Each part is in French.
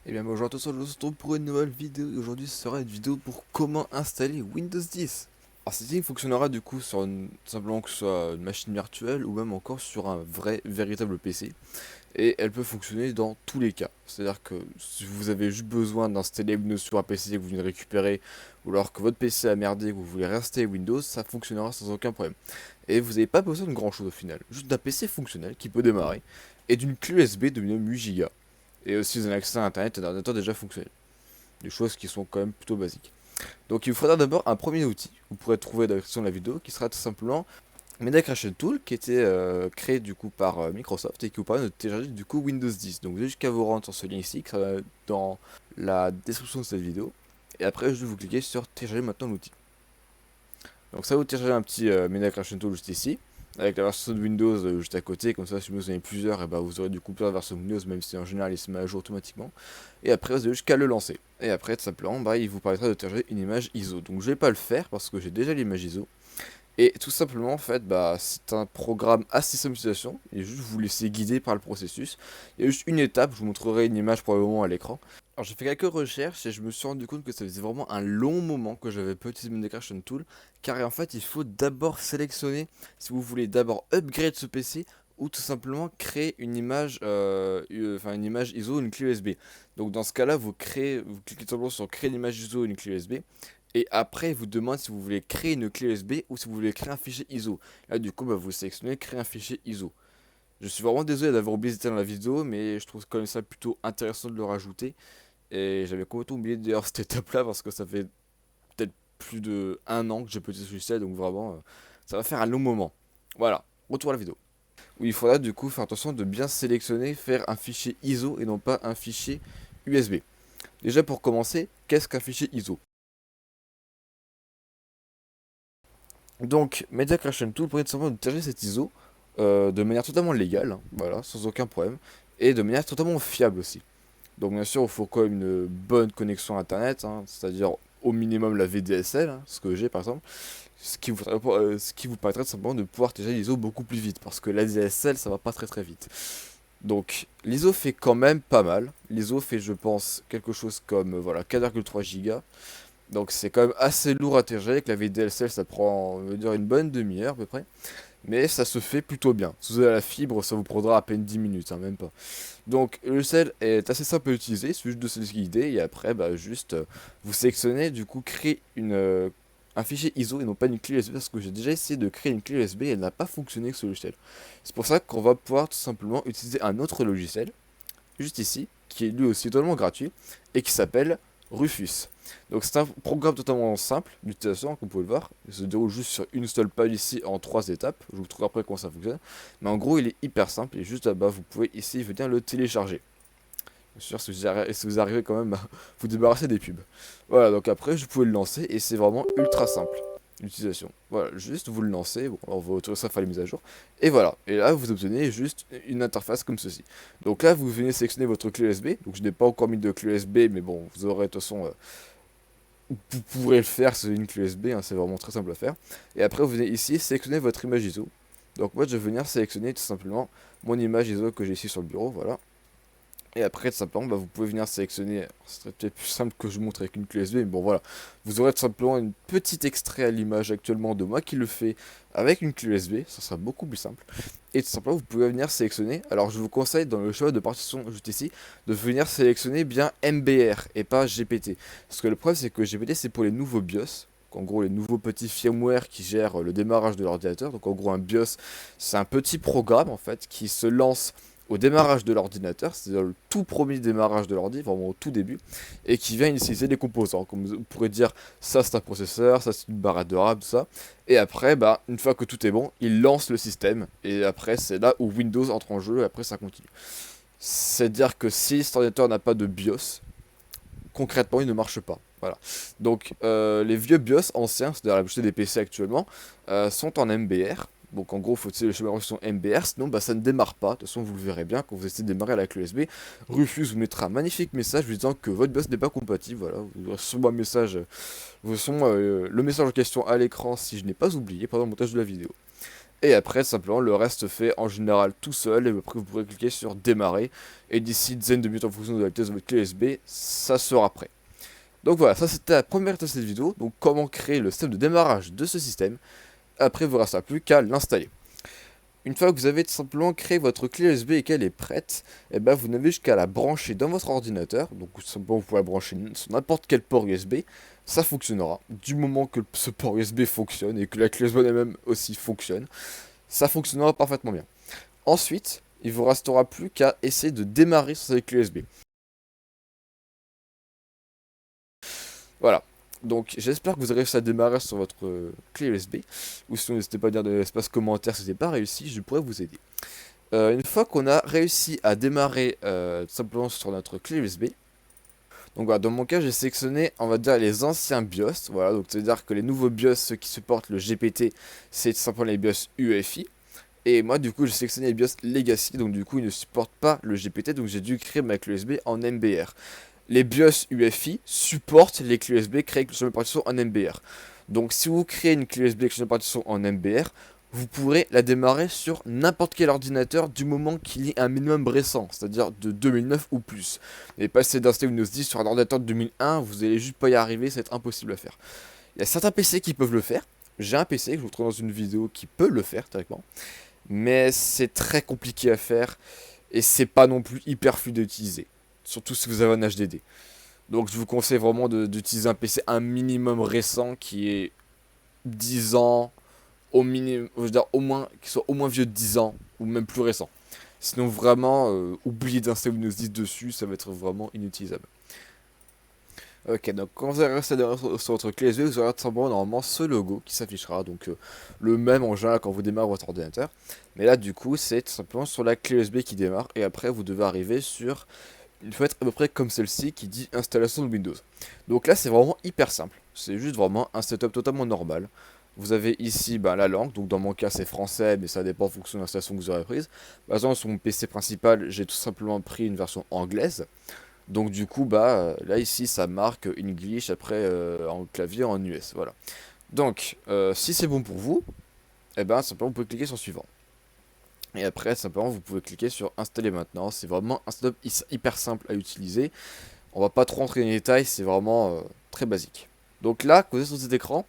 Et bien bonjour à tous, je vous retrouve pour une nouvelle vidéo. Aujourd'hui ce sera une vidéo pour comment installer Windows 10. Alors celle-ci fonctionnera du coup sur simplement que ce soit une machine virtuelle ou même encore sur un véritable PC. Et elle peut fonctionner dans tous les cas. C'est-à-dire que si vous avez juste besoin d'installer Windows sur un PC que vous venez de récupérer, ou alors que votre PC a merdé et que vous voulez réinstaller Windows, ça fonctionnera sans aucun problème. Et vous n'avez pas besoin de grand chose au final. Juste d'un PC fonctionnel qui peut démarrer et d'une clé USB de minimum 8 Go. Et aussi un accès à internet et un ordinateur déjà fonctionnel. Des choses qui sont quand même plutôt basiques. Donc il vous faudra d'abord un premier outil, vous pourrez trouver dans la description de la vidéo, qui sera tout simplement Media Creation Tool, qui était créé du coup par Microsoft et qui vous permet de télécharger du coup Windows 10. Donc vous avez juste qu'à vous rendre sur ce lien ici, qui sera dans la description de cette vidéo. Et après juste vous cliquez sur télécharger maintenant l'outil. Donc ça vous télécharger un petit Media Creation Tool juste ici, avec la version de Windows juste à côté, comme ça si vous en avez plusieurs, et bah, vous aurez du coup plusieurs versions de Windows, même si en général il se met à jour automatiquement. Et après vous avez juste qu'à le lancer. Et après tout simplement, bah, il vous permettra de télécharger une image ISO. Donc je vais pas le faire parce que j'ai déjà l'image ISO. Et tout simplement, en fait, bah, c'est un programme assez simple d'utilisation. Et juste vous laissez guider par le processus. Il y a juste une étape, je vous montrerai une image pour le moment à l'écran. Alors j'ai fait quelques recherches et je me suis rendu compte que ça faisait vraiment un long moment que j'avais pas utilisé Media Creation Tool. Car en fait, il faut d'abord sélectionner si vous voulez d'abord upgrade ce PC ou tout simplement créer une image, une image ISO, une clé USB. Donc dans ce cas-là, vous cliquez tout simplement sur créer une image ISO, une clé USB. Et après, il vous demande si vous voulez créer une clé USB ou si vous voulez créer un fichier ISO. Là, du coup, bah, vous sélectionnez créer un fichier ISO. Je suis vraiment désolé d'avoir oublié ça dans la vidéo, mais je trouve quand même ça plutôt intéressant de le rajouter. Et j'avais complètement oublié d'ailleurs cette étape-là parce que ça fait peut-être plus de un an que j'ai petit ce logiciel, donc vraiment, ça va faire un long moment. Voilà, retour à la vidéo. Où il faudra du coup faire attention de bien sélectionner, faire un fichier ISO et non pas un fichier USB. Déjà pour commencer, qu'est-ce qu'un fichier ISO? Donc, Media Creation Tool permet tout simplement de télécharger cet ISO de manière totalement légale, hein, voilà, sans aucun problème, et de manière totalement fiable aussi. Donc, bien sûr, il faut quand même une bonne connexion Internet, hein, c'est-à-dire au minimum la VDSL, hein, ce que j'ai par exemple, ce qui vous permettrait tout simplement de pouvoir télécharger l'ISO beaucoup plus vite, parce que la DSL ça va pas très très vite. Donc, l'ISO fait quand même pas mal. L'ISO fait, je pense, quelque chose comme voilà, 4,3 Go. Donc c'est quand même assez lourd à télécharger. Avec la VDSL, ça prend, on va dire, une bonne demi-heure à peu près. Mais ça se fait plutôt bien. Si vous avez la fibre, ça vous prendra à peine 10 minutes, hein, même pas. Donc le logiciel est assez simple à utiliser, c'est juste de se guider et après, bah, juste vous sélectionnez, du coup, créer un fichier ISO et non pas une clé USB parce que j'ai déjà essayé de créer une clé USB et elle n'a pas fonctionné avec ce logiciel. C'est pour ça qu'on va pouvoir tout simplement utiliser un autre logiciel, juste ici, qui est lui aussi totalement gratuit et qui s'appelle Rufus. Donc c'est un programme totalement simple d'utilisation, comme vous pouvez le voir. Il se déroule juste sur une seule page ici en 3 étapes. Je vous trouve après comment ça fonctionne. Mais en gros, il est hyper simple et juste là-bas, vous pouvez ici venir le télécharger. Bien sûr, si vous arrivez quand même à vous débarrasser des pubs. Voilà, donc après, je pouvais le lancer et c'est vraiment ultra simple l'utilisation. Voilà, juste vous le lancez, bon, on va autour ça faire les mises à jour. Et voilà, et là vous obtenez juste une interface comme ceci. Donc là, vous venez sélectionner votre clé USB. Donc je n'ai pas encore mis de clé USB, mais bon, vous aurez de toute façon, vous pourrez le faire, c'est une clé USB, hein, c'est vraiment très simple à faire. Et après, vous venez ici sélectionner votre image ISO. Donc moi, je vais venir sélectionner tout simplement mon image ISO que j'ai ici sur le bureau, voilà. Et après, tout simplement, bah, vous pouvez venir sélectionner. Ce serait peut-être plus simple que je vous montre avec une clé USB, mais bon, voilà. Vous aurez tout simplement une petite extrait à l'image actuellement de moi qui le fait avec une clé USB. Ça sera beaucoup plus simple. Et tout simplement, vous pouvez venir sélectionner. Alors, je vous conseille dans le choix de partition juste ici, de venir sélectionner bien MBR et pas GPT. Parce que le problème, c'est que GPT, c'est pour les nouveaux BIOS. En gros, les nouveaux petits firmware qui gèrent le démarrage de l'ordinateur. Donc, en gros, un BIOS, c'est un petit programme en fait qui se lance au démarrage de l'ordinateur, c'est-à-dire le tout premier démarrage de l'ordi, vraiment au tout début, et qui vient initialiser les composants. Comme vous pourrez dire, ça c'est un processeur, ça c'est une barrette de RAM, tout ça. Et après, bah, une fois que tout est bon, il lance le système, et après c'est là où Windows entre en jeu, et après ça continue. C'est-à-dire que si cet ordinateur n'a pas de BIOS, concrètement il ne marche pas. Voilà. Donc les vieux BIOS anciens, c'est-à-dire la majorité des PC actuellement, sont en MBR. Donc en gros, il faut utiliser le chemin version MBR, sinon bah, ça ne démarre pas. De toute façon, vous le verrez bien quand vous essayez de démarrer avec le USB. Rufus vous mettra un magnifique message vous disant que votre BIOS n'est pas compatible. Voilà, vous aurez sûrement un message, le message en question à l'écran si je n'ai pas oublié pendant le montage de la vidéo. Et après, simplement, le reste se fait en général tout seul. Et après, vous pourrez cliquer sur démarrer. Et d'ici une dizaine de minutes en fonction de la vitesse de votre clé USB, ça sera prêt. Donc voilà, ça c'était la première étape de cette vidéo. Donc comment créer le système de démarrage de ce système. Après, il ne vous restera plus qu'à l'installer. Une fois que vous avez tout simplement créé votre clé USB et qu'elle est prête, et ben vous n'avez jusqu'à la brancher dans votre ordinateur. Donc tout simplement vous pouvez la brancher sur n'importe quel port USB, ça fonctionnera. Du moment que ce port USB fonctionne et que la clé USB elle-même aussi fonctionne, ça fonctionnera parfaitement bien. Ensuite, il vous restera plus qu'à essayer de démarrer sur cette clé USB. Voilà. Donc j'espère que vous avez réussi à démarrer sur votre clé USB. Ou sinon n'hésitez pas à dire dans l'espace commentaire si ce n'est pas réussi, je pourrais vous aider. Une fois qu'on a réussi à démarrer tout simplement sur notre clé USB. Donc voilà, dans mon cas j'ai sélectionné on va dire les anciens BIOS. Voilà, donc c'est à dire que les nouveaux BIOS, ceux qui supportent le GPT, c'est tout simplement les BIOS UEFI. Et moi du coup j'ai sélectionné les BIOS Legacy, donc du coup ils ne supportent pas le GPT, donc j'ai dû créer ma clé USB en MBR. Les BIOS UEFI supportent les clés USB créées avec le chemin de partition en MBR. Donc si vous créez une clé USB avec le chemin de partition en MBR, vous pourrez la démarrer sur n'importe quel ordinateur du moment qu'il y ait un minimum récent, c'est-à-dire de 2009 ou plus. Et pas essayer d'installer Windows 10 sur un ordinateur de 2001, vous allez juste pas y arriver, ça va être impossible à faire. Il y a certains PC qui peuvent le faire. J'ai un PC que je vous trouve dans une vidéo qui peut le faire directement. Mais c'est très compliqué à faire et c'est pas non plus hyper fluide à utiliser. Surtout si vous avez un HDD. Donc je vous conseille vraiment d'utiliser un PC un minimum récent qui est 10 ans, au minimum, je veux dire au moins, qui soit au moins vieux de 10 ans, ou même plus récent. Sinon vraiment, oubliez d'installer Windows 10 dessus, ça va être vraiment inutilisable. Ok, donc quand vous allez rester sur votre clé USB, vous aurez tout simplement normalement ce logo qui s'affichera, donc le même en général quand vous démarrez votre ordinateur. Mais là du coup c'est tout simplement sur la clé USB qui démarre, et après vous devez arriver sur une fenêtre à peu près comme celle-ci qui dit installation de Windows. Donc là c'est vraiment hyper simple, c'est juste vraiment un setup totalement normal. Vous avez ici la langue, donc dans mon cas c'est français, mais ça dépend en fonction de l'installation que vous aurez prise. Par exemple sur mon PC principal, j'ai tout simplement pris une version anglaise. Donc du coup, là ici ça marque English après en clavier en US, voilà. Donc, si c'est bon pour vous, eh ben simplement vous pouvez cliquer sur suivant. Et après, simplement vous pouvez cliquer sur installer maintenant. C'est vraiment un setup hyper simple à utiliser. On va pas trop rentrer dans les détails, c'est vraiment très basique. Donc là, quand vous êtes sur cet écran,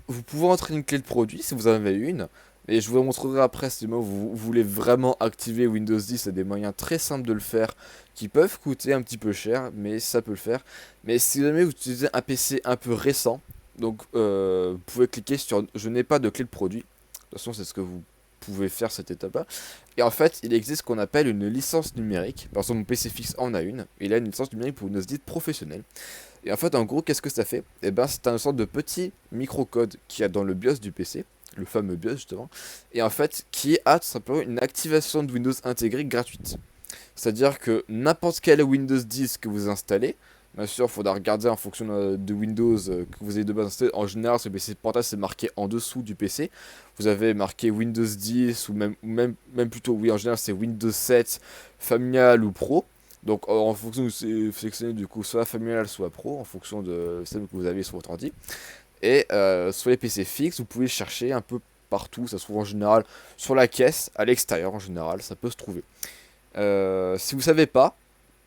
vous pouvez entrer une clé de produit si vous en avez une. Et je vous montrerai après si vous voulez vraiment activer Windows 10, il y a des moyens très simples de le faire qui peuvent coûter un petit peu cher, mais ça peut le faire. Mais si jamais vous utilisez un PC un peu récent, donc vous pouvez cliquer sur je n'ai pas de clé de produit. De toute façon, c'est ce que vous pouvez faire cette étape-là. Et en fait, il existe ce qu'on appelle une licence numérique. Par exemple, mon PC fixe en a une. Il a une licence numérique pour Windows 10 professionnel. Et en fait, en gros, qu'est-ce que ça fait? Eh ben, c'est un sorte de petit microcode qu'il y a dans le BIOS du PC, le fameux BIOS justement, et en fait, qui a tout simplement une activation de Windows intégrée gratuite. C'est-à-dire que n'importe quel Windows 10 que vous installez, bien sûr, il faudra regarder en fonction de Windows que vous avez de base installé. En général, sur le PC portable, c'est marqué en dessous du PC. Vous avez marqué Windows 10 ou même plutôt, oui, en général, c'est Windows 7, familial ou pro. Donc en fonction de vous sélectionnez du coup soit familial soit pro en fonction de celle que vous avez sur votre ordi. Et sur les PC fixes, vous pouvez chercher un peu partout, ça se trouve en général sur la caisse, à l'extérieur en général, ça peut se trouver. Si vous savez pas,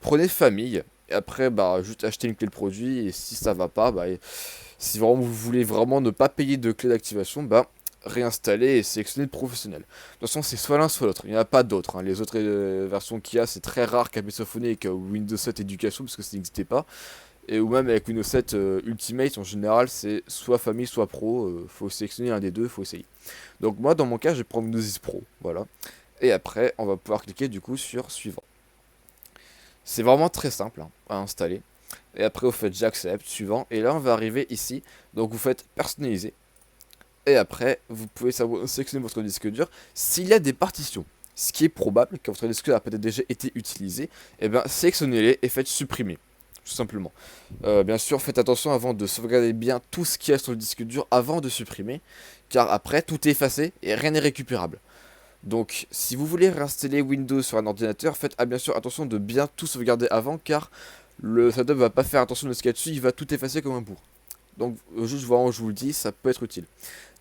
prenez famille, et après juste acheter une clé de produit, et si ça va pas, si vraiment vous voulez vraiment ne pas payer de clé d'activation, réinstaller et sélectionner le professionnel. De toute façon, c'est soit l'un soit l'autre, il n'y en a pas d'autres. Les autres versions qu'il y a, c'est très rare qu'avec Symfony et que Windows 7 Education, parce que ça n'existait pas. Et ou même avec Windows 7 Ultimate, en général, c'est soit famille, soit pro. Faut sélectionner un des deux, faut essayer. Donc moi, dans mon cas, je vais prendre Windows 10 Pro, voilà. Et après, on va pouvoir cliquer du coup sur suivant. C'est vraiment très simple à installer. Et après, vous faites j'accepte, suivant. Et là, on va arriver ici. Donc vous faites personnaliser. Et après, vous pouvez sélectionner votre disque dur. S'il y a des partitions, ce qui est probable, car votre disque dur a peut-être déjà été utilisé, et sélectionnez-les et faites supprimer, tout simplement. Bien sûr, faites attention avant de sauvegarder bien tout ce qu'il y a sur le disque dur avant de supprimer, car après, tout est effacé et rien n'est récupérable. Donc, si vous voulez réinstaller Windows sur un ordinateur, faites bien sûr attention de bien tout sauvegarder avant, car le setup va pas faire attention de ce qu'il y a dessus, il va tout effacer comme un bourg. Donc juste vraiment je vous le dis, ça peut être utile.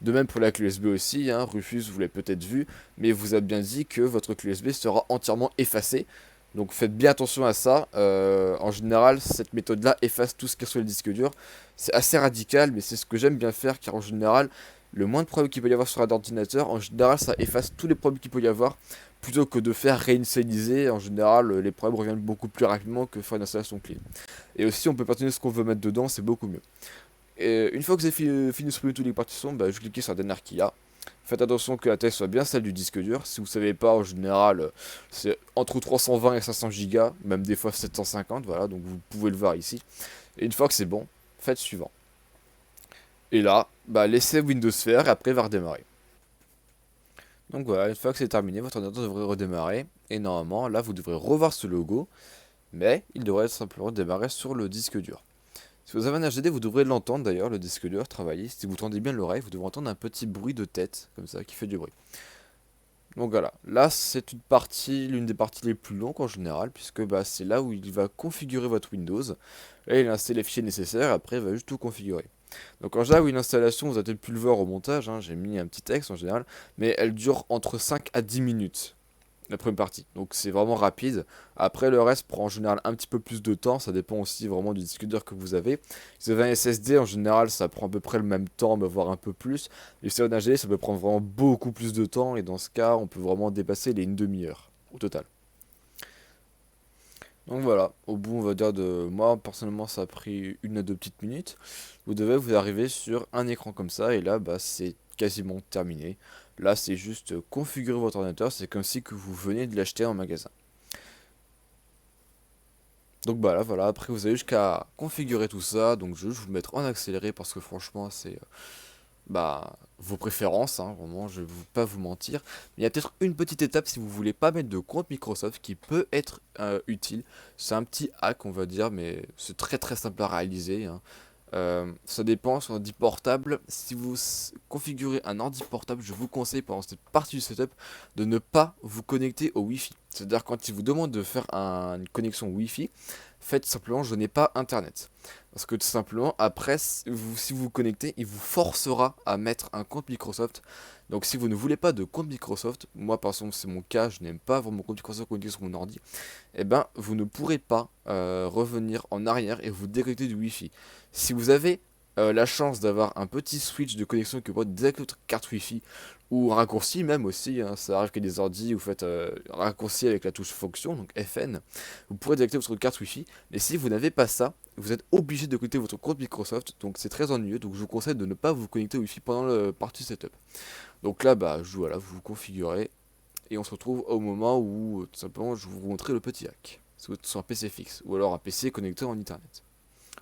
De même pour la clé USB aussi, hein, Rufus vous l'avez peut-être vu, mais vous a bien dit que votre clé USB sera entièrement effacée. Donc faites bien attention à ça. En général, cette méthode-là efface tout ce qui est sur le disque dur. C'est assez radical, mais c'est ce que j'aime bien faire, car en général, le moins de problèmes qu'il peut y avoir sur un ordinateur, en général, ça efface tous les problèmes qu'il peut y avoir, plutôt que de faire réinitialiser. En général, les problèmes reviennent beaucoup plus rapidement que faire une installation clean. Et aussi, on peut partiner ce qu'on veut mettre dedans, c'est beaucoup mieux. Et une fois que vous avez fini de supprimer toutes les partitions, bah, je cliquez sur la dernière qu'il y a. Faites attention que la taille soit bien celle du disque dur. Si vous savez pas, en général, c'est entre 320 et 500 Go, même des fois 750, voilà, donc vous pouvez le voir ici. Et une fois que c'est bon, faites suivant. Et là, bah, laissez Windows faire et après il va redémarrer. Donc voilà, une fois que c'est terminé, votre ordinateur devrait redémarrer. Et normalement, là, vous devrez revoir ce logo, mais il devrait simplement démarrer sur le disque dur. Si vous avez un HDD, vous devrez l'entendre d'ailleurs, le disque dur, travailler. Si vous tendez bien l'oreille, vous devrez entendre un petit bruit de tête, comme ça, qui fait du bruit. Donc voilà, là c'est une partie, l'une des parties les plus longues en général, puisque bah, c'est là où il va configurer votre Windows. Là il installe les fichiers nécessaires, après il va juste tout configurer. Donc en général, oui, l'installation, vous avez peut-être pu le voir au montage, hein, j'ai mis un petit texte en général, mais elle dure entre 5 à 10 minutes la première partie. Donc c'est vraiment rapide. Après le reste prend en général un petit peu plus de temps, ça dépend aussi vraiment du disque dur que vous avez. Si vous avez un SSD en général ça prend à peu près le même temps, mais voire un peu plus. Et si c'est un HD ça peut prendre vraiment beaucoup plus de temps et dans ce cas on peut vraiment dépasser les une demi-heure au total. Donc voilà, au bout on va dire de moi personnellement ça a pris une à deux petites minutes. Vous devez vous arriver sur un écran comme ça et là bah c'est quasiment terminé. Là c'est juste configurer votre ordinateur, c'est comme si que vous veniez de l'acheter en magasin. Donc bah là voilà, après vous avez jusqu'à configurer tout ça, donc je vais juste vous le mettre en accéléré parce que franchement c'est bah vos préférences, hein, vraiment je vais pas vous mentir. Mais il y a peut-être une petite étape si vous voulez pas mettre de compte Microsoft qui peut être utile. C'est un petit hack on va dire, mais c'est très très simple à réaliser, hein. Ça dépend sur un ordi portable. Si vous configurez un ordi portable, je vous conseille pendant cette partie du setup de ne pas vous connecter au Wi-Fi. C'est-à-dire quand il vous demande de faire une connexion Wi-Fi, faites simplement je n'ai pas internet. Parce que tout simplement après si vous vous connectez, il vous forcera à mettre un compte Microsoft. Donc si vous ne voulez pas de compte Microsoft, moi par exemple c'est mon cas, je n'aime pas avoir mon compte Microsoft connecté sur mon ordi, eh ben vous ne pourrez pas revenir en arrière et vous déconnecter du Wi-Fi. Si vous avez la chance d'avoir un petit switch de connexion qui peut désactiver votre carte Wi-Fi ou un raccourci même aussi, hein, ça arrive qu'il y ait des ordi, vous faites un raccourci avec la touche fonction, donc FN, vous pourrez désactiver votre carte Wi-Fi, mais si vous n'avez pas ça, vous êtes obligé de connecter votre compte Microsoft, donc c'est très ennuyeux, donc je vous conseille de ne pas vous connecter au Wi-Fi pendant le partie setup. Donc là, bah, voilà, vous vous configurez, et on se retrouve au moment où, tout simplement, je vais vous montrer le petit hack. Sur un PC fixe, ou alors un PC connecté en Internet.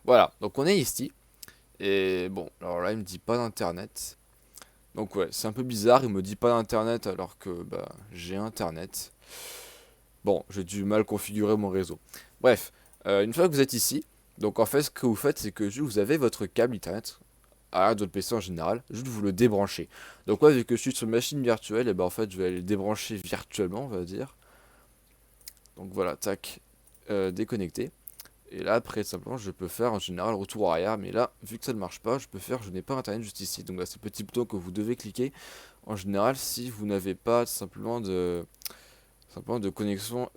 Voilà, donc on est ici. Et bon, alors là, il me dit pas d'internet. Donc ouais, c'est un peu bizarre, il me dit pas d'internet alors que bah j'ai internet. Bon, j'ai du mal configurer mon réseau. Bref, une fois que vous êtes ici, donc en fait ce que vous faites c'est que juste vous avez votre câble internet à votre PC en général, juste vous le débranchez. Donc moi vu que je suis sur une machine virtuelle, et ben en fait je vais aller le débrancher virtuellement on va dire. Donc voilà, tac, déconnecté. Et là, après, simplement, je peux faire en général retour arrière. Mais là, vu que ça ne marche pas, je peux faire je n'ai pas internet juste ici. Donc là, c'est le petit bouton que vous devez cliquer. En général, si vous n'avez pas simplement de connexion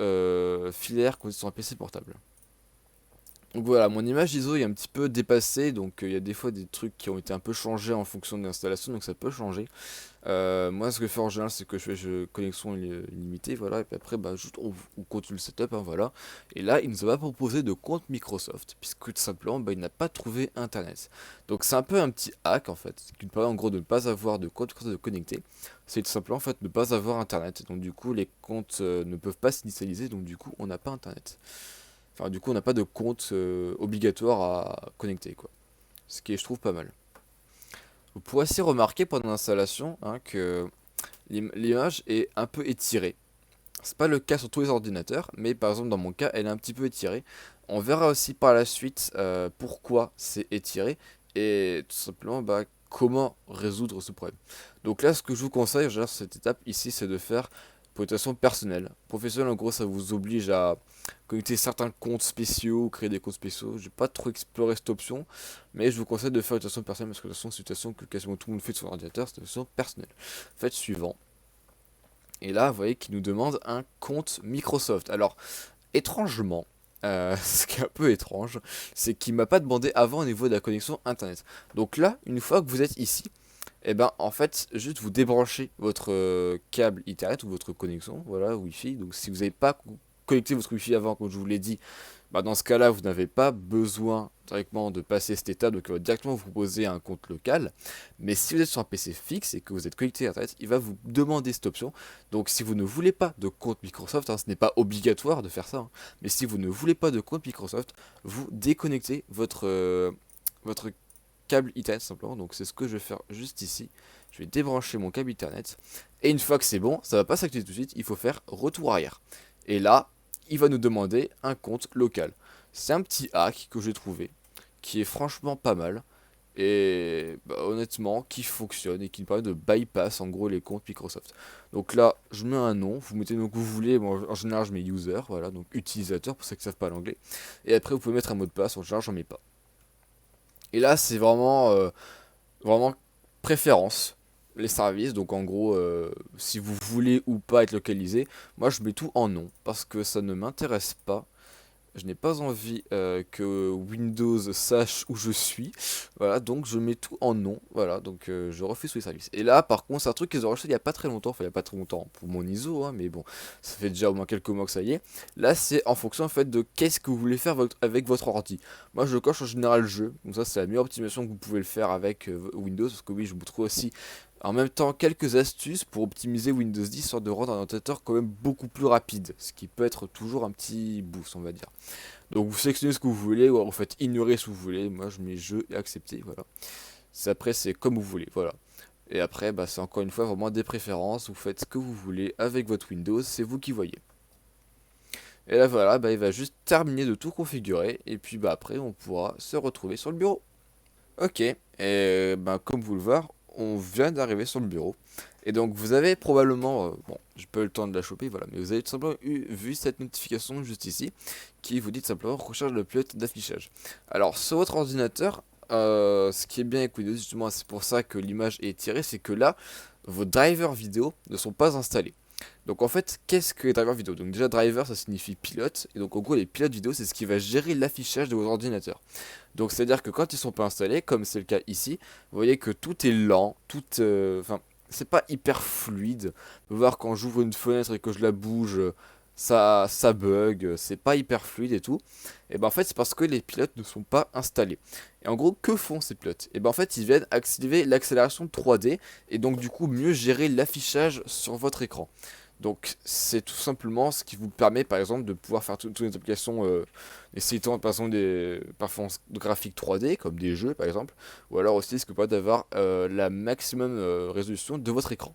filaire sur un PC portable. Donc voilà, mon image ISO est un petit peu dépassée, donc il y a des fois des trucs qui ont été un peu changés en fonction de l'installation, donc ça peut changer. Moi, ce que je fais en général, c'est que je fais connexion illimitée, voilà, et puis après, bah, juste on continue le setup, hein, voilà. Et là, il nous a pas proposé de compte Microsoft, puisque tout simplement, bah, il n'a pas trouvé Internet. Donc c'est un peu un petit hack, en fait, qui nous permet en gros de ne pas avoir de compte Microsoft de connecter. C'est tout simplement, en fait, ne pas avoir Internet. Donc du coup, les comptes ne peuvent pas s'initialiser, donc du coup, on n'a pas Internet. Enfin, du coup, on n'a pas de compte obligatoire à connecter, quoi. Ce qui est, je trouve, pas mal. Vous pourrez aussi remarquer pendant l'installation hein, que l'image est un peu étirée. C'est pas le cas sur tous les ordinateurs, mais par exemple dans mon cas, elle est un petit peu étirée. On verra aussi par la suite pourquoi c'est étiré et tout simplement bah, comment résoudre ce problème. Donc là, ce que je vous conseille, genre, cette étape ici, c'est de faire pour une façon personnelle. Professionnel, en gros, ça vous oblige à connecter certains comptes spéciaux, créer des comptes spéciaux. J'ai pas trop exploré cette option, mais je vous conseille de faire une situation personnelle parce que de toute façon, c'est une situation que quasiment tout le monde fait de son ordinateur, c'est une situation personnelle. Faites suivant. Et là, vous voyez qu'il nous demande un compte Microsoft. Alors, étrangement, ce qui est un peu étrange, c'est qu'il m'a pas demandé avant au niveau de la connexion internet. Donc là, une fois que vous êtes ici, et ben en fait, juste vous débranchez votre câble Ethernet ou votre connexion, voilà, Wi-Fi. Donc si vous n'avez pas connecté votre Wi-Fi avant, comme je vous l'ai dit, bah, dans ce cas-là, vous n'avez pas besoin directement de passer cette étape, donc il va directement vous proposer un compte local. Mais si vous êtes sur un PC fixe et que vous êtes connecté à Internet, il va vous demander cette option. Donc si vous ne voulez pas de compte Microsoft, hein, ce n'est pas obligatoire de faire ça, hein, mais si vous ne voulez pas de compte Microsoft, vous déconnectez votre câble Ethernet simplement. Donc c'est ce que je vais faire juste ici. Je vais débrancher mon câble Ethernet. Et une fois que c'est bon, ça va pas s'activer tout de suite, il faut faire retour arrière. Et là, il va nous demander un compte local. C'est un petit hack que j'ai trouvé, qui est franchement pas mal, et bah, honnêtement, qui fonctionne et qui nous permet de bypass en gros les comptes Microsoft. Donc là, je mets un nom, vous mettez le nom que vous voulez, bon, en général je mets user, voilà, donc utilisateur pour ceux qui ne savent pas l'anglais, et après vous pouvez mettre un mot de passe, en général j'en mets pas. Et là, c'est vraiment préférence, les services. Donc en gros, si vous voulez ou pas être localisé, moi je mets tout en non parce que ça ne m'intéresse pas. Je n'ai pas envie que Windows sache où je suis. Voilà, donc je mets tout en non. Voilà, donc je refuse tous les services. Et là, par contre, c'est un truc qu'ils ont rajouté il n'y a pas très longtemps. Enfin, il n'y a pas très longtemps pour mon ISO, hein, mais bon, ça fait déjà au moins quelques mois que ça y est. Là, c'est en fonction en fait de qu'est-ce que vous voulez faire avec votre ordi. Moi, je coche en général jeu. Donc ça, c'est la meilleure optimisation que vous pouvez le faire avec Windows. Parce que oui, je vous trouve aussi en même temps quelques astuces pour optimiser Windows 10, sorte de rendre un ordinateur quand même beaucoup plus rapide. Ce qui peut être toujours un petit boost, on va dire. Donc vous sélectionnez ce que vous voulez, ou alors vous faites ignorer ce que vous voulez. Moi je mets jeu et accepter, voilà. Après c'est comme vous voulez, voilà. Et après bah, c'est encore une fois vraiment des préférences, vous faites ce que vous voulez avec votre Windows, c'est vous qui voyez. Et là voilà, bah, il va juste terminer de tout configurer, et puis bah, après on pourra se retrouver sur le bureau. Ok, et bah, comme vous le voyez, on vient d'arriver sur le bureau. Et donc vous avez probablement, bon, j'ai pas eu le temps de la choper, voilà, mais vous avez tout simplement vu cette notification juste ici, qui vous dit tout simplement recharge le pilote d'affichage. Alors sur votre ordinateur, ce qui est bien avec Windows, justement, c'est pour ça que l'image est tirée, c'est que là, vos drivers vidéo ne sont pas installés. Donc en fait, qu'est-ce que les drivers vidéo? Donc déjà driver ça signifie pilote, et donc en gros les pilotes vidéo c'est ce qui va gérer l'affichage de votre ordinateur. Donc c'est à dire que quand ils sont pas installés, comme c'est le cas ici, vous voyez que tout est lent, enfin c'est pas hyper fluide. Vous pouvez voir quand j'ouvre une fenêtre et que je la bouge, ça bug, c'est pas hyper fluide et tout. Et ben en fait c'est parce que les pilotes ne sont pas installés. Et en gros que font ces pilotes? Et ben en fait ils viennent activer l'accélération 3D et donc du coup mieux gérer l'affichage sur votre écran. Donc c'est tout simplement ce qui vous permet par exemple de pouvoir faire toutes les applications nécessitant par exemple des performances graphiques 3D comme des jeux par exemple, ou alors aussi ce que permet d'avoir la maximum résolution de votre écran.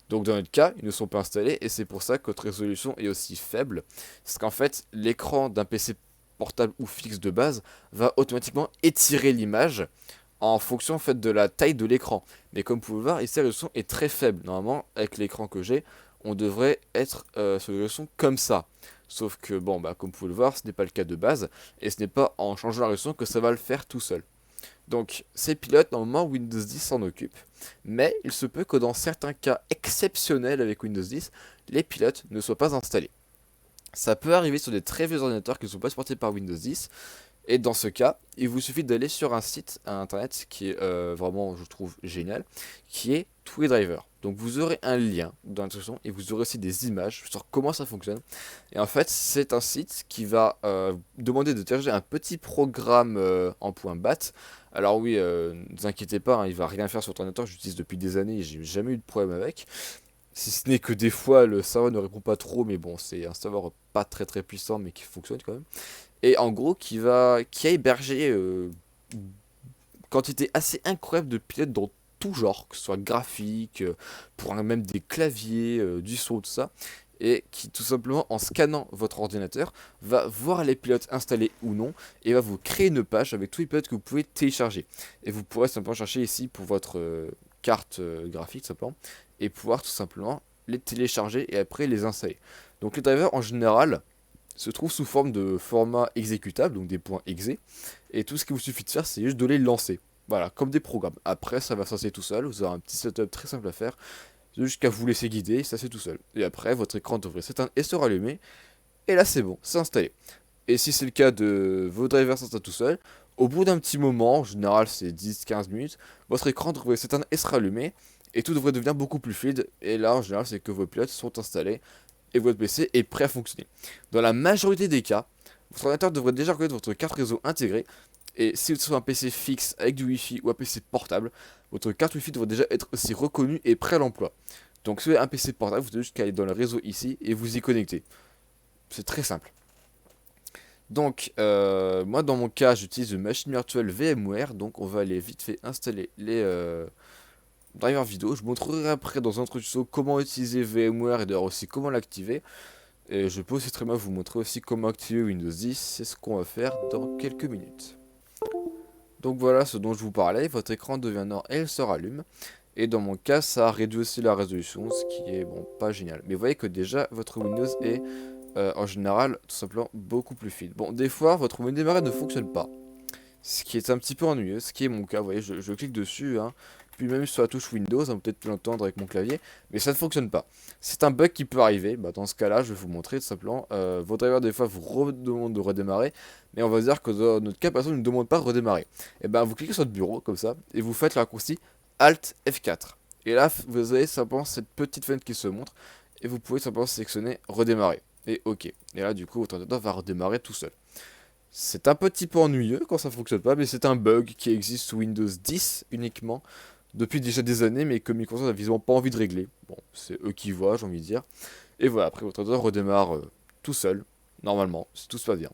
Donc dans notre cas, ils ne sont pas installés et c'est pour ça que notre résolution est aussi faible. C'est qu'en fait, l'écran d'un PC portable ou fixe de base va automatiquement étirer l'image en fonction en fait, de la taille de l'écran. Mais comme vous pouvez le voir, ici la résolution est très faible. Normalement, avec l'écran que j'ai, on devrait être sur une résolution comme ça. Sauf que, bon, bah, comme vous pouvez le voir, ce n'est pas le cas de base. Et ce n'est pas en changeant la résolution que ça va le faire tout seul. Donc, ces pilotes, normalement, Windows 10 s'en occupe. Mais il se peut que dans certains cas exceptionnels avec Windows 10, les pilotes ne soient pas installés. Ça peut arriver sur des très vieux ordinateurs qui ne sont pas supportés par Windows 10. Et dans ce cas, il vous suffit d'aller sur un site internet qui est vraiment, je trouve, génial, qui est tous les drivers. Donc vous aurez un lien dans l'instruction et vous aurez aussi des images sur comment ça fonctionne. Et en fait, c'est un site qui va demander de télécharger un petit programme en .bat. Alors oui, ne vous inquiétez pas, hein, il va rien faire sur votre ordinateur, j'utilise depuis des années et j'ai jamais eu de problème avec. Si ce n'est que des fois le serveur ne répond pas trop, mais bon, c'est un serveur pas très très puissant mais qui fonctionne quand même. Et en gros qui a hébergé quantité assez incroyable de pilotes dans tout genre, que ce soit graphique, pour même des claviers, du son, tout ça, et qui tout simplement en scannant votre ordinateur va voir les pilotes installés ou non et va vous créer une page avec tous les pilotes que vous pouvez télécharger. Et vous pourrez simplement chercher ici pour votre carte graphique tout simplement et pouvoir tout simplement les télécharger et après les installer. Donc les drivers en général, se trouve sous forme de format exécutable, donc des points exe, et tout ce qu'il vous suffit de faire, c'est juste de les lancer. Voilà, comme des programmes. Après, ça va s'installer tout seul, vous aurez un petit setup très simple à faire, jusqu'à vous laisser guider, ça c'est tout seul. Et après, votre écran devrait s'éteindre et se rallumer, et là c'est bon, c'est installé. Et si c'est le cas de vos drivers s'installent tout seul, au bout d'un petit moment, en général c'est 10-15 minutes, votre écran devrait s'éteindre et se rallumer, et tout devrait devenir beaucoup plus fluide, et là en général c'est que vos pilotes sont installés, et votre PC est prêt à fonctionner. Dans la majorité des cas, votre ordinateur devrait déjà reconnaître votre carte réseau intégrée, et si vous êtes sur un PC fixe avec du Wi-Fi ou un PC portable, votre carte Wi-Fi devrait déjà être aussi reconnue et prêt à l'emploi. Donc si vous avez un PC portable, vous devez juste aller dans le réseau ici et vous y connecter. C'est très simple. Donc, moi dans mon cas, j'utilise une machine virtuelle VMware, donc on va aller vite fait installer les drivers vidéo. Je vous montrerai après dans un autre tuto comment utiliser VMware et d'ailleurs aussi comment l'activer. Et je peux aussi très bien vous montrer aussi comment activer Windows 10, c'est ce qu'on va faire dans quelques minutes. Donc voilà ce dont je vous parlais, votre écran devient noir et il se rallume. Et dans mon cas, ça réduit aussi la résolution, ce qui est bon, pas génial. Mais vous voyez que déjà, votre Windows est en général tout simplement beaucoup plus fluide. Bon, des fois, votre menu démarrer ne fonctionne pas, ce qui est un petit peu ennuyeux, ce qui est mon cas. Vous voyez, je clique dessus, hein, puis même sur la touche Windows, hein, peut-être l'entendre avec mon clavier, mais ça ne fonctionne pas. C'est un bug qui peut arriver. Bah, dans ce cas-là, je vais vous montrer tout simplement. Vos drivers, des fois, vous redemandent de redémarrer, mais on va dire que dans notre cas, personne ne nous demande pas de redémarrer. Et ben, vous cliquez sur votre bureau, comme ça, et vous faites le raccourci Alt F4. Et là, vous avez simplement cette petite fenêtre qui se montre, et vous pouvez simplement sélectionner redémarrer. Et OK. Et là, du coup, votre ordinateur va redémarrer tout seul. C'est un petit peu ennuyeux quand ça fonctionne pas, mais c'est un bug qui existe sous Windows 10 uniquement depuis déjà des années, mais que Microsoft n'a visiblement pas envie de régler. Bon, c'est eux qui voient, j'ai envie de dire. Et voilà, après votre ordinateur redémarre tout seul, normalement, si tout se passe bien.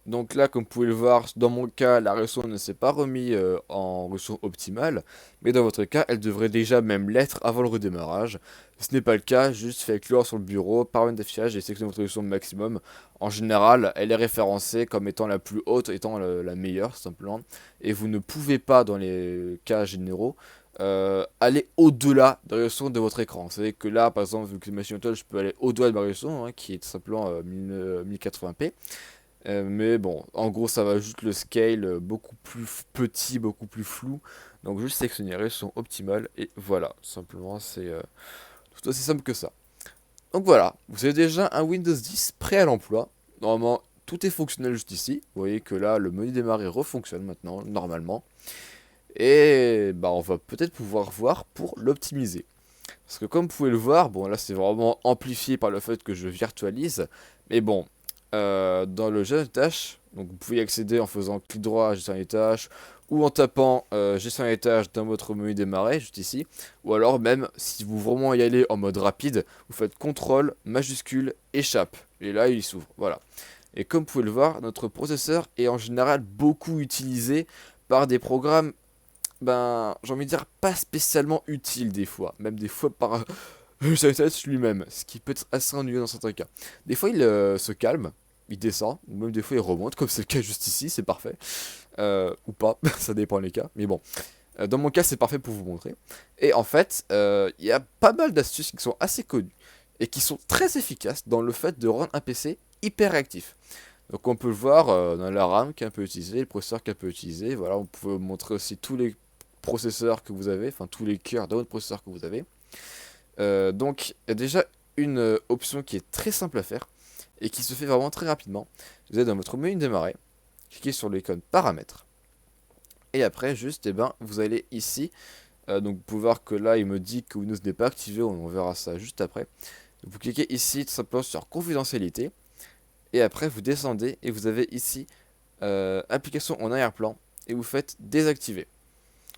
Donc là, comme vous pouvez le voir, dans mon cas, la résolution ne s'est pas remise en résolution optimale, mais dans votre cas, elle devrait déjà même l'être avant le redémarrage. Si ce n'est pas le cas, juste faites-le sur le bureau, paramètres d'affichage et sélectionnez votre résolution maximum. En général, elle est référencée comme étant la plus haute, étant la meilleure, simplement. Et vous ne pouvez pas, dans les cas généraux, aller au-delà de la résolution de votre écran. Vous savez que là, par exemple, vu que c'est une machine virtuelle, je peux aller au-delà de ma résolution, hein, qui est tout simplement 1080p. Mais bon, en gros, ça va juste le scale beaucoup plus petit, beaucoup plus flou. Donc, juste sélectionner les résolutions optimales et voilà, simplement, c'est tout aussi simple que ça. Donc voilà, vous avez déjà un Windows 10 prêt à l'emploi. Normalement, tout est fonctionnel juste ici. Vous voyez que là, le menu démarrer refonctionne maintenant, normalement. Et bah, on va peut-être pouvoir voir pour l'optimiser. Parce que comme vous pouvez le voir, bon là c'est vraiment amplifié par le fait que je virtualise. Mais bon, dans le gestion des tâches, donc vous pouvez y accéder en faisant clic droit à gestion des tâches ou en tapant gestion des tâches dans votre menu démarrer juste ici, ou alors même si vous vraiment y allez en mode rapide, vous faites CTRL majuscule échappe et là il s'ouvre. Voilà. Et comme vous pouvez le voir, notre processeur est en général beaucoup utilisé par des programmes, ben j'ai envie de dire pas spécialement utiles des fois, même des fois par Geocities lui-même, ce qui peut être assez ennuyeux dans certains cas. Des fois il se calme, il descend, ou même des fois il remonte, comme c'est le cas juste ici, c'est parfait. Ou pas, ça dépend les cas, mais bon. Dans mon cas c'est parfait pour vous montrer. Et en fait, il y a pas mal d'astuces qui sont assez connues, et qui sont très efficaces dans le fait de rendre un PC hyper réactif. Donc on peut le voir dans la RAM qu'un peut utiliser, le processeur qu'un peut utiliser, voilà, on peut montrer aussi tous les processeurs que vous avez, enfin tous les cœurs d'un autre processeur que vous avez. Donc il y a déjà une option qui est très simple à faire et qui se fait vraiment très rapidement. Vous êtes dans votre menu démarrer, cliquez sur l'icône paramètres et après juste vous allez ici. Donc vous pouvez voir que là il me dit que Windows n'est pas activé, on verra ça juste après. Vous cliquez ici tout simplement sur confidentialité et après vous descendez et vous avez ici application en arrière-plan et vous faites désactiver.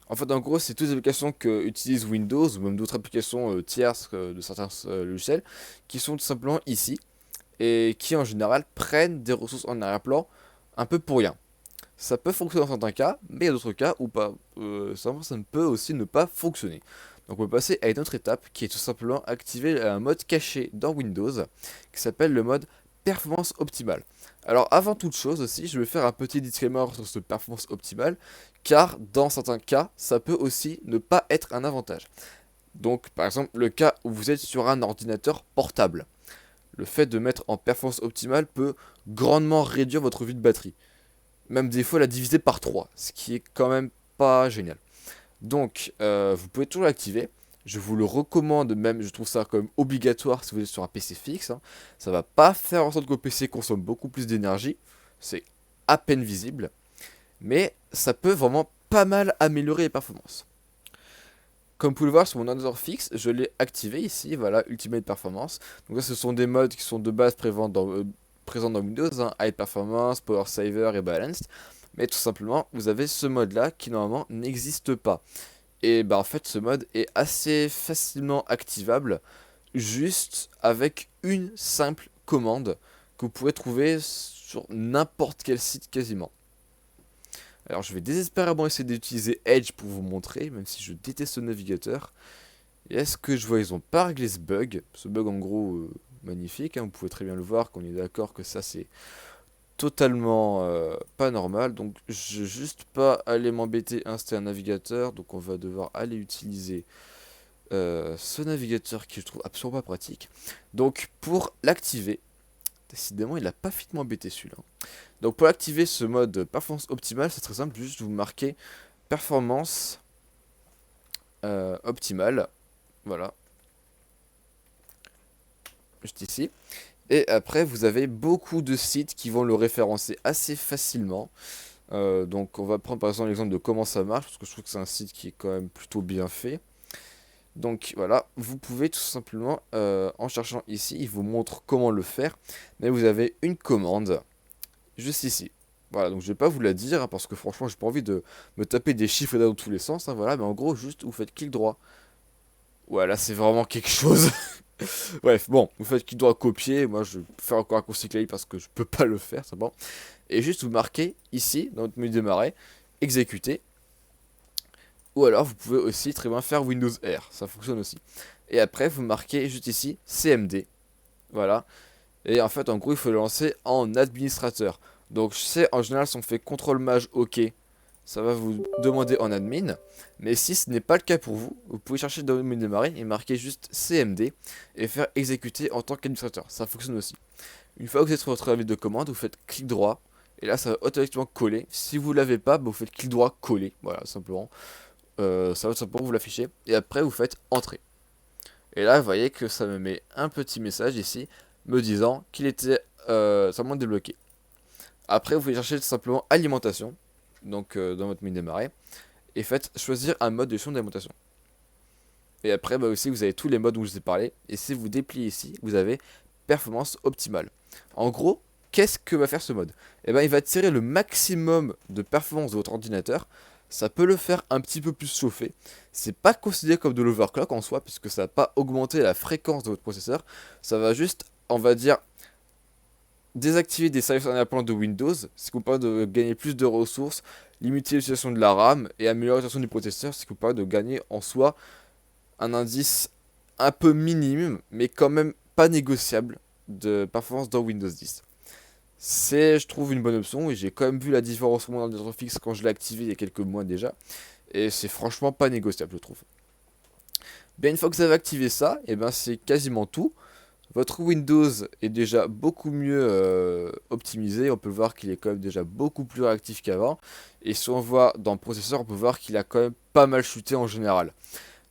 En fait, en gros, c'est toutes les applications que utilise Windows ou même d'autres applications tierces de certains logiciels qui sont tout simplement ici et qui en général prennent des ressources en arrière-plan un peu pour rien. Ça peut fonctionner dans certains cas, mais il y a d'autres cas où pas, ça ne peut aussi ne pas fonctionner. Donc on peut passer à une autre étape qui est tout simplement activer un mode caché dans Windows qui s'appelle le mode performance optimale. Alors avant toute chose aussi, je vais faire un petit disclaimer sur ce performance optimale car dans certains cas, ça peut aussi ne pas être un avantage. Donc par exemple le cas où vous êtes sur un ordinateur portable. le fait de mettre en performance optimale peut grandement réduire votre vie de batterie. Même des fois la diviser par 3, ce qui est quand même pas génial. Donc, vous pouvez toujours l'activer. Je vous le recommande même, je trouve ça quand même obligatoire si vous êtes sur un PC fixe, hein. Ça va pas faire en sorte que le PC consomme beaucoup plus d'énergie. C'est à peine visible. Mais ça peut vraiment pas mal améliorer les performances. Comme vous pouvez le voir sur mon ordinateur fixe, je l'ai activé ici, voilà, Ultimate Performance. Donc là, ce sont des modes qui sont de base présents dans Windows, hein, High Performance, Power Saver et Balanced. Mais tout simplement, vous avez ce mode-là qui normalement n'existe pas. Et bah en fait, ce mode est assez facilement activable, juste avec une simple commande que vous pouvez trouver sur n'importe quel site quasiment. Alors je vais désespérément essayer d'utiliser Edge pour vous montrer, même si je déteste ce navigateur. Et est-ce que je vois, ils ont pas réglé ce bug. Ce bug en gros magnifique, hein, vous pouvez très bien le voir, qu'on est d'accord que ça c'est totalement pas normal. Donc je vais juste pas aller m'embêter à installer un navigateur, donc on va devoir aller utiliser ce navigateur qui je trouve absolument pas pratique. Donc pour l'activer, décidément il a pas fitement embêté celui-là. Donc pour activer ce mode performance optimale, c'est très simple, juste vous marquez performance optimale, voilà, juste ici. Et après vous avez beaucoup de sites qui vont le référencer assez facilement. Donc on va prendre par exemple l'exemple de comment ça marche, parce que je trouve que c'est un site qui est quand même plutôt bien fait. Donc voilà, vous pouvez tout simplement, en cherchant ici, il vous montre comment le faire, mais vous avez une commande, juste ici. Voilà, donc je vais pas vous la dire, hein, parce que franchement, j'ai pas envie de me taper des chiffres dans tous les sens, hein, voilà, mais en gros, juste, vous faites clic droit. Voilà, c'est vraiment quelque chose. Bref, bon, vous faites clic droit copier, moi je vais faire encore un raccourci clavier parce que je peux pas le faire, c'est bon. Et juste vous marquez ici, dans votre menu démarrer, exécuter. Ou alors vous pouvez aussi très bien faire Windows R, ça fonctionne aussi. Et après vous marquez juste ici CMD, voilà. Et en fait en gros il faut le lancer en administrateur. Donc je sais en général si on fait CTRL Maj OK, ça va vous demander en admin. Mais si ce n'est pas le cas pour vous, vous pouvez chercher dans le menu démarrer et marquer juste CMD et faire exécuter en tant qu'administrateur, ça fonctionne aussi. Une fois que vous êtes sur votre avis de commande, vous faites clic droit et là ça va automatiquement coller. Si vous l'avez pas, vous faites clic droit coller, voilà simplement. Ça va tout simplement vous l'afficher. Et après, vous faites entrer. Et là, vous voyez que ça me met un petit message ici me disant qu'il était simplement débloqué. Après, vous pouvez chercher tout simplement alimentation. Donc, dans votre menu démarrer. Et faites choisir un mode de gestion d'alimentation. Et après, bah aussi, vous avez tous les modes dont je vous ai parlé. Et si vous dépliez ici, vous avez performance optimale. En gros, qu'est-ce que va faire ce mode? Eh ben, il va tirer le maximum de performance de votre ordinateur. Ça peut le faire un petit peu plus chauffer. C'est pas considéré comme de l'overclock en soi, puisque ça va pas augmenter la fréquence de votre processeur. Ça va juste, on va dire, désactiver des services indépendants de Windows, ce qui vous permet de gagner plus de ressources, limiter l'utilisation de la RAM et améliorer l'utilisation du processeur, ce qui vous permet de gagner en soi un indice un peu minime, mais quand même pas négociable de performance dans Windows 10. C'est, je trouve, une bonne option et j'ai quand même vu la différence au moins dans l'ordinateur fixe quand je l'ai activé il y a quelques mois déjà. Et c'est franchement pas négociable, je trouve. Bien, une fois que vous avez activé ça, et ben c'est quasiment tout. Votre Windows est déjà beaucoup mieux optimisé. On peut voir qu'il est quand même déjà beaucoup plus réactif qu'avant. Et si on voit dans le processeur, on peut voir qu'il a quand même pas mal chuté en général.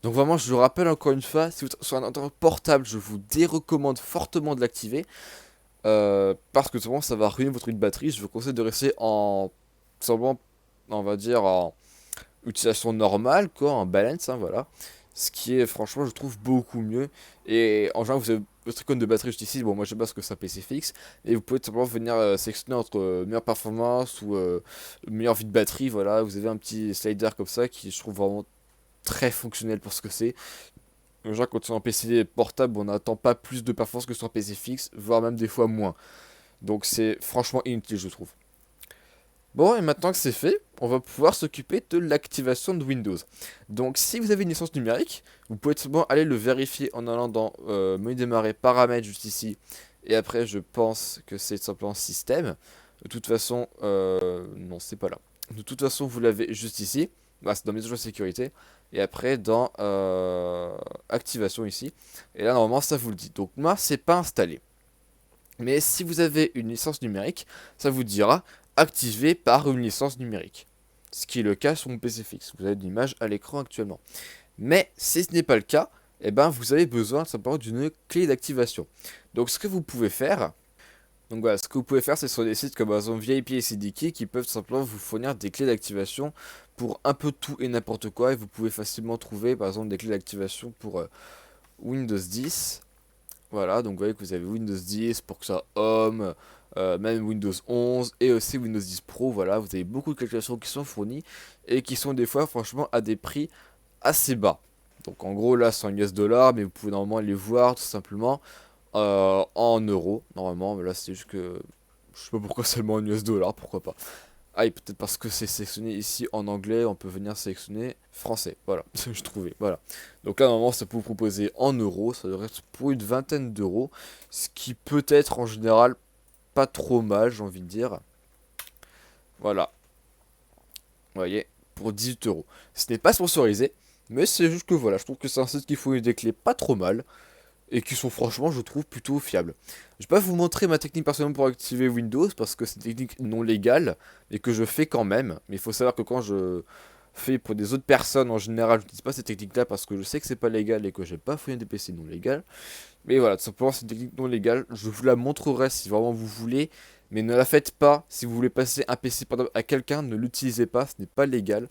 Donc vraiment, je le rappelle encore une fois, si vous êtes sur un ordinateur portable, je vous dérecommande fortement de l'activer. Parce que souvent ça va ruiner votre une batterie. Je vous conseille de rester en simplement, on va dire, en utilisation normale, quoi, en balance, hein, voilà. Ce qui est franchement, je trouve, beaucoup mieux. Et en général, vous avez votre icône de batterie juste ici. Bon, moi je sais pas ce que c'est un PC fixe. Et vous pouvez tout simplement venir sélectionner entre meilleure performance ou meilleure vie de batterie. Voilà, vous avez un petit slider comme ça qui je trouve vraiment très fonctionnel pour ce que c'est. Genre quand on est en PC portable, on n'attend pas plus de performance que sur un PC fixe, voire même des fois moins. Donc c'est franchement inutile, je trouve. Bon, et maintenant que c'est fait, on va pouvoir s'occuper de l'activation de Windows. Donc si vous avez une licence numérique, vous pouvez tout simplement aller le vérifier en allant dans menu démarrer, paramètres juste ici. Et après, je pense que c'est tout simplement système. De toute façon, non, c'est pas là. De toute façon, vous l'avez juste ici. Bah, c'est dans mise à jour de sécurité. Et après, dans activation ici. Et là, normalement, ça vous le dit. Donc moi, c'est pas installé. Mais si vous avez une licence numérique, ça vous dira activé par une licence numérique. Ce qui est le cas sur mon PC fixe. Vous avez une image à l'écran actuellement. Mais si ce n'est pas le cas, eh ben, vous avez besoin simplement d'une clé d'activation. Donc ce que vous pouvez faire, donc voilà, ce que vous pouvez faire, c'est sur des sites comme par exemple VIP et CDK qui peuvent simplement vous fournir des clés d'activation pour un peu tout et n'importe quoi. Et vous pouvez facilement trouver par exemple des clés d'activation pour Windows 10. Voilà, donc vous voyez que vous avez Windows 10 pour que ça Home, même Windows 11 et aussi Windows 10 Pro. Voilà, vous avez beaucoup de clés d'activation qui sont fournies et qui sont des fois franchement à des prix assez bas. Donc en gros là c'est en US dollars, mais vous pouvez normalement les voir tout simplement en euros. Normalement, mais là c'est juste que je sais pas pourquoi seulement en US dollars, pourquoi pas. Ah et peut-être parce que c'est sélectionné ici en anglais, on peut venir sélectionner français. Voilà, je trouvais. Voilà. Donc là normalement ça peut vous proposer en euros, ça devrait être pour une vingtaine d'euros, ce qui peut être en général pas trop mal, j'ai envie de dire. Voilà, vous voyez, pour 18 euros. Ce n'est pas sponsorisé, mais c'est juste que voilà, je trouve que c'est un site qui fournit des clés pas trop mal et qui sont franchement, je trouve, plutôt fiables. Je vais pas vous montrer ma technique personnelle pour activer Windows parce que c'est une technique non légale et que je fais quand même. Mais il faut savoir que quand je fais pour des autres personnes en général, je n'utilise pas cette technique-là parce que je sais que c'est pas légal et que j'ai pas fouillé des PC non légal. Mais voilà, tout simplement, c'est une technique non légale. Je vous la montrerai si vraiment vous voulez. Mais ne la faites pas. Si vous voulez passer un PC par exemple, à quelqu'un, ne l'utilisez pas. Ce n'est pas légal.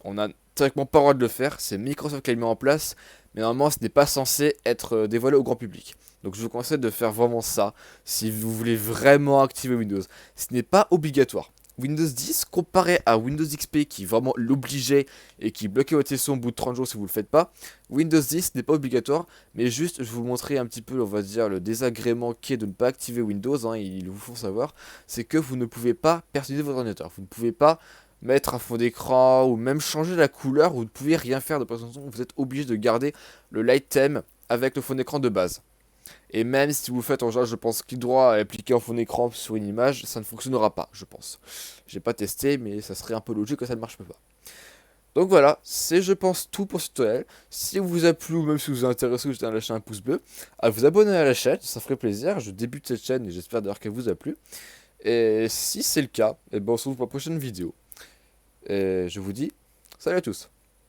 On a théoriquement pas le droit de le faire. C'est Microsoft qui l'a mis en place. Mais normalement, ce n'est pas censé être dévoilé au grand public. Donc je vous conseille de faire vraiment ça si vous voulez vraiment activer Windows. Ce n'est pas obligatoire. Windows 10, comparé à Windows XP qui vraiment l'obligeait et qui bloquait votre session au bout de 30 jours si vous ne le faites pas, Windows 10 n'est pas obligatoire, mais juste je vais vous montrer un petit peu, on va dire, le désagrément qui est de ne pas activer Windows, hein, ils vous font savoir, c'est que vous ne pouvez pas personnaliser votre ordinateur, vous ne pouvez pas mettre un fond d'écran ou même changer la couleur, vous ne pouvez rien faire de présentation, vous êtes obligé de garder le light theme avec le fond d'écran de base. Et même si vous faites en général, je pense, clic droit à appliquer en fond d'écran sur une image, ça ne fonctionnera pas, je pense. J'ai pas testé, mais ça serait un peu logique que ça ne marche pas. Donc voilà, c'est je pense tout pour ce tutoriel. Si vous a plu ou même si vous êtes intéressé, je à lâcher un pouce bleu, à vous abonner à la chaîne, ça ferait plaisir. Je débute cette chaîne et j'espère d'ailleurs qu'elle vous a plu. Et si c'est le cas, et ben on se retrouve pour la prochaine vidéo. Et je vous dis, salut à tous.